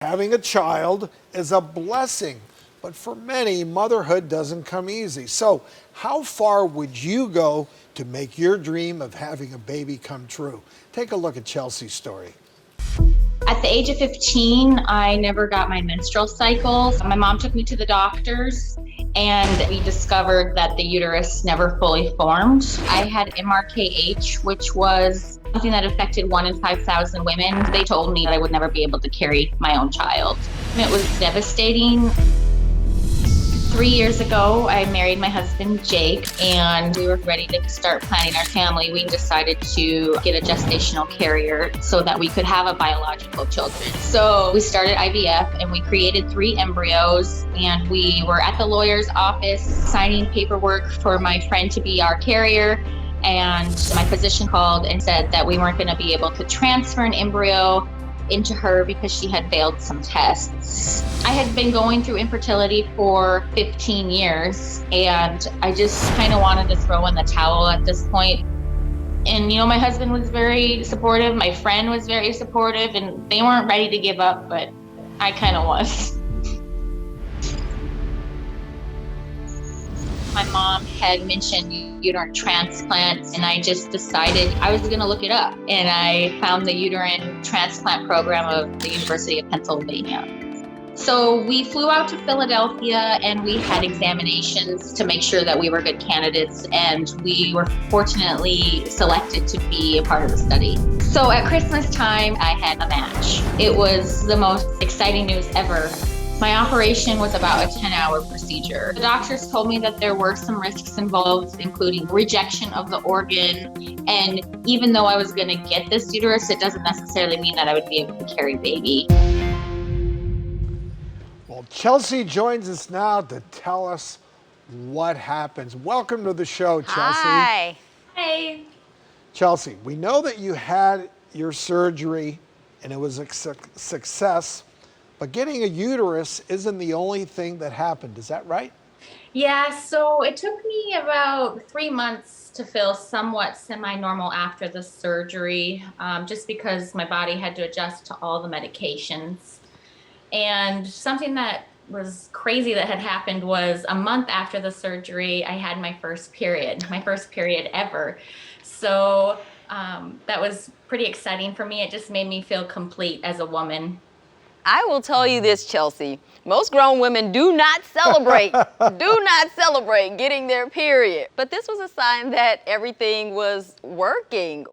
Having a child is a blessing, but for many, motherhood doesn't come easy. So, how far would you go to make your dream of having a baby come true? Take a look at Chelsea's story. At the age of 15, I never got my menstrual cycles. My mom took me to the doctors and we discovered that the uterus never fully formed. I had MRKH, which was something that affected 1 in 5,000 women. They told me that I would never be able to carry my own child. And it was devastating. 3 years ago, I married my husband, Jake, and we were ready to start planning our family. We decided to get a gestational carrier so that we could have a biological children. So we started IVF and we created 3 embryos, and we were at the lawyer's office signing paperwork for my friend to be our carrier. And my physician called and said that we weren't going to be able to transfer an embryo into her because she had failed some tests. I had been going through infertility for 15 years and I just kind of wanted to throw in the towel at this point. And my husband was very supportive, my friend was very supportive, and they weren't ready to give up, but I kind of was. My mom had mentioned uterine transplant, and I just decided I was going to look it up. And I found the uterine transplant program of the University of Pennsylvania. So we flew out to Philadelphia and we had examinations to make sure that we were good candidates, and we were fortunately selected to be a part of the study. So at Christmas time, I had a match. It was the most exciting news ever. My operation was about a 10-hour procedure. The doctors told me that there were some risks involved, including rejection of the organ. And even though I was going to get this uterus, it doesn't necessarily mean that I would be able to carry a baby. Well, Chelsea joins us now to tell us what happens. Welcome to the show, Chelsea. Hi. Hey. Chelsea, we know that you had your surgery and it was a success. But getting a uterus isn't the only thing that happened. Is that right? Yeah, so it took me about 3 months to feel somewhat semi-normal after the surgery, just because my body had to adjust to all the medications. And something that was crazy that had happened was a month after the surgery, I had my first period ever. So that was pretty exciting for me. It just made me feel complete as a woman. I will tell you this, Chelsea. Most grown women do not celebrate getting their period. But this was a sign that everything was working.